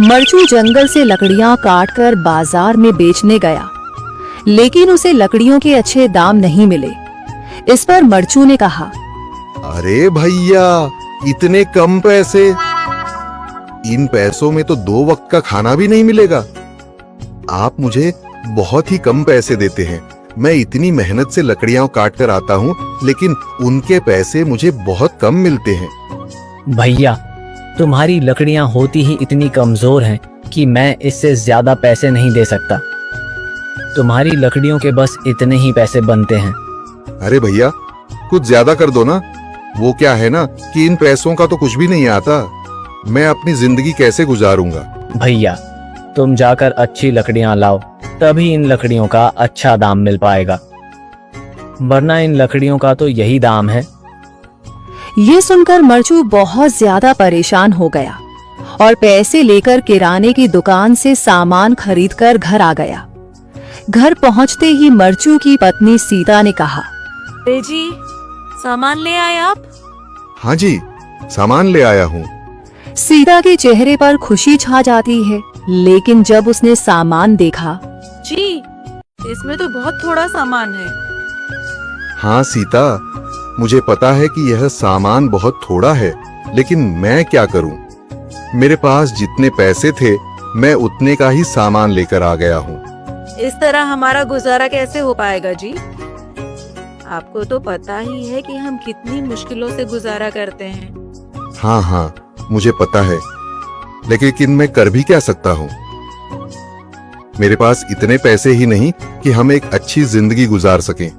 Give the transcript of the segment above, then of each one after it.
मरचू जंगल से लकड़ियां काटकर बाजार में बेचने गया, लेकिन उसे लकड़ियों के अच्छे दाम नहीं मिले। इस पर मरचू ने कहा, अरे भैया, इतने कम पैसे? इन पैसों में तो 2 वक्त का खाना भी नहीं मिलेगा। आप मुझे बहुत ही कम पैसे देते हैं। मैं इतनी मेहनत से लकड़ियां काट कर आता हूँ, लेकिन उनके पैसे मुझे बहुत कम मिलते हैं। भैया, तुम्हारी लकड़ियां होती ही इतनी कमजोर हैं कि मैं इससे ज्यादा पैसे नहीं दे सकता। तुम्हारी लकड़ियों के बस इतने ही पैसे बनते हैं। अरे भैया, कुछ ज्यादा कर दो ना। वो क्या है ना कि इन पैसों का तो कुछ भी नहीं आता। मैं अपनी जिंदगी कैसे गुजारूंगा? भैया, तुम जाकर अच्छी लकड़ियां लाओ, तभी इन लकड़ियों का अच्छा दाम मिल पाएगा, वरना इन लकड़ियों का तो यही दाम है। ये सुनकर मरचू बहुत ज्यादा परेशान हो गया और पैसे लेकर किराने की दुकान से सामान खरीदकर घर आ गया। घर पहुंचते ही मरचू की पत्नी सीता ने कहा, अरे जी, सामान ले आए आप? हाँ जी, सामान ले आया हूँ। सीता के चेहरे पर खुशी छा जाती है, लेकिन जब उसने सामान देखा, जी, इसमें तो बहुत थोड़ा सामान है। हाँ सीता, मुझे पता है कि यह सामान बहुत थोड़ा है, लेकिन मैं क्या करूं? मेरे पास जितने पैसे थे, मैं उतने का ही सामान लेकर आ गया हूँ। इस तरह हमारा गुजारा कैसे हो पाएगा जी? आपको तो पता ही है कि हम कितनी मुश्किलों से गुजारा करते हैं। हाँ, मुझे पता है, लेकिन मैं कर भी क्या सकता हूँ? मेरे पास इतने पैसे ही नहीं कि हम एक अच्छी जिंदगी गुजार सकें।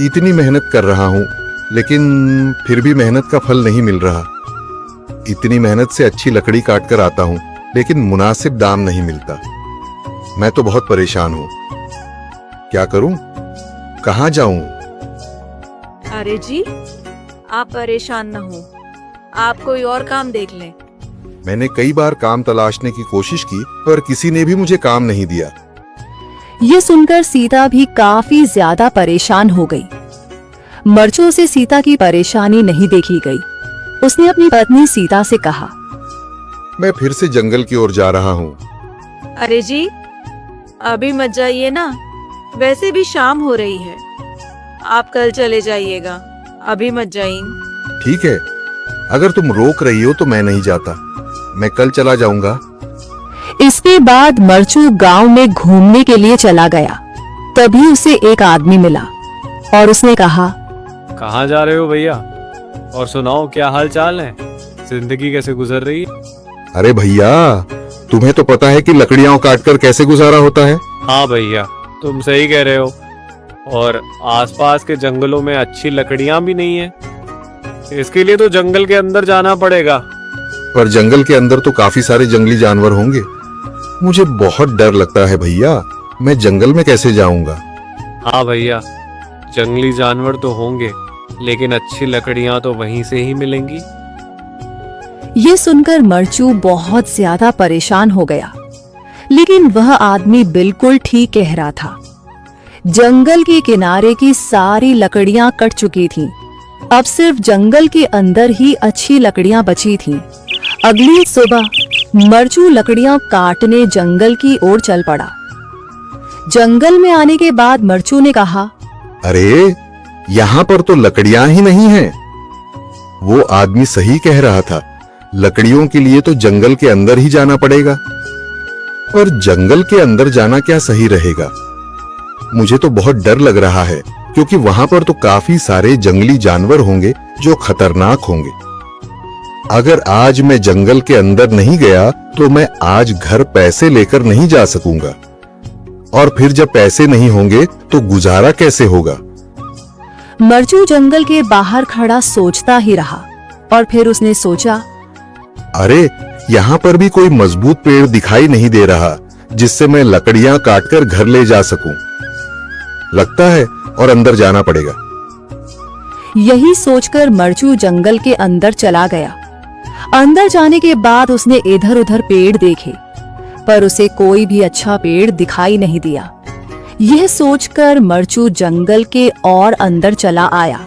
इतनी मेहनत कर रहा हूँ, लेकिन फिर भी मेहनत का फल नहीं मिल रहा। इतनी मेहनत से अच्छी लकड़ी काट कर आता हूँ, लेकिन मुनासिब दाम नहीं मिलता। मैं तो बहुत परेशान हूँ। क्या करूँ? कहाँ जाऊँ? अरे जी, आप परेशान न हो, आप कोई और काम देख लें। मैंने कई बार काम तलाशने की कोशिश की, पर किसी ने भी मुझे काम नहीं दिया। ये सुनकर सीता भी काफी ज्यादा परेशान हो गई। मरचू से सीता की परेशानी नहीं देखी गई। उसने अपनी पत्नी सीता से कहा, मैं फिर से जंगल की ओर जा रहा हूँ। अरे जी, अभी मत जाइए ना, वैसे भी शाम हो रही है। आप कल चले जाइएगा, अभी मत जाइए। ठीक है, अगर तुम रोक रही हो तो मैं नहीं जाता। मैं कल चला जाऊंगा। इसके बाद मरचू गांव में घूमने के लिए चला गया। तभी उसे एक आदमी मिला और उसने कहा, कहाँ जा रहे हो भैया? और सुनाओ, क्या हाल चाल है? जिंदगी कैसे गुजर रही है? अरे भैया, तुम्हें तो पता है कि लकड़ियां काटकर कैसे गुजारा होता है। हाँ भैया, तुम सही कह रहे हो। और आसपास के जंगलों में अच्छी लकड़ियां भी नहीं है। इसके लिए तो जंगल के अंदर जाना पड़ेगा। पर जंगल के अंदर तो काफी सारे जंगली जानवर होंगे। मुझे बहुत डर लगता है भैया, मैं जंगल में कैसे जाऊंगा? हाँ भैया, जंगली जानवर तो होंगे, लेकिन अच्छी लकड़ियां तो वहीं से ही मिलेंगी। ये सुनकर मरचू बहुत ज्यादा परेशान हो गया, लेकिन वह आदमी बिल्कुल ठीक कह रहा था। जंगल के किनारे की सारी लकड़ियां कट चुकी थीं। अब सिर्फ जंगल के अंदर ही अच्छी लकड़ियां बची थीं। अगली सुबह मरचू लकड़ियां काटने जंगल की ओर चल पड़ा। जंगल में आने के बाद मरचू ने कहा, अरे, यहाँ पर तो लकड़ियां ही नहीं हैं। वो आदमी सही कह रहा था, लकड़ियों के लिए तो जंगल के अंदर ही जाना पड़ेगा। और जंगल के अंदर जाना क्या सही रहेगा? मुझे तो बहुत डर लग रहा है, क्योंकि वहां पर तो काफी सारे जंगली जानवर होंगे जो खतरनाक होंगे। अगर आज मैं जंगल के अंदर नहीं गया तो मैं आज घर पैसे लेकर नहीं जा सकूंगा, और फिर जब पैसे नहीं होंगे तो गुजारा कैसे होगा? मरचू जंगल के बाहर खड़ा सोचता ही रहा और फिर उसने सोचा, अरे, यहाँ पर भी कोई मजबूत पेड़ दिखाई नहीं दे रहा जिससे मैं लकड़ियां काटकर घर ले जा सकूं। लगता है और अंदर जाना पड़ेगा। यही सोचकर मरचू जंगल के अंदर चला गया। अंदर जाने के बाद उसने इधर उधर पेड़ देखे, पर उसे कोई भी अच्छा पेड़ दिखाई नहीं दिया। यह सोचकर मरचू जंगल के और अंदर चला आया।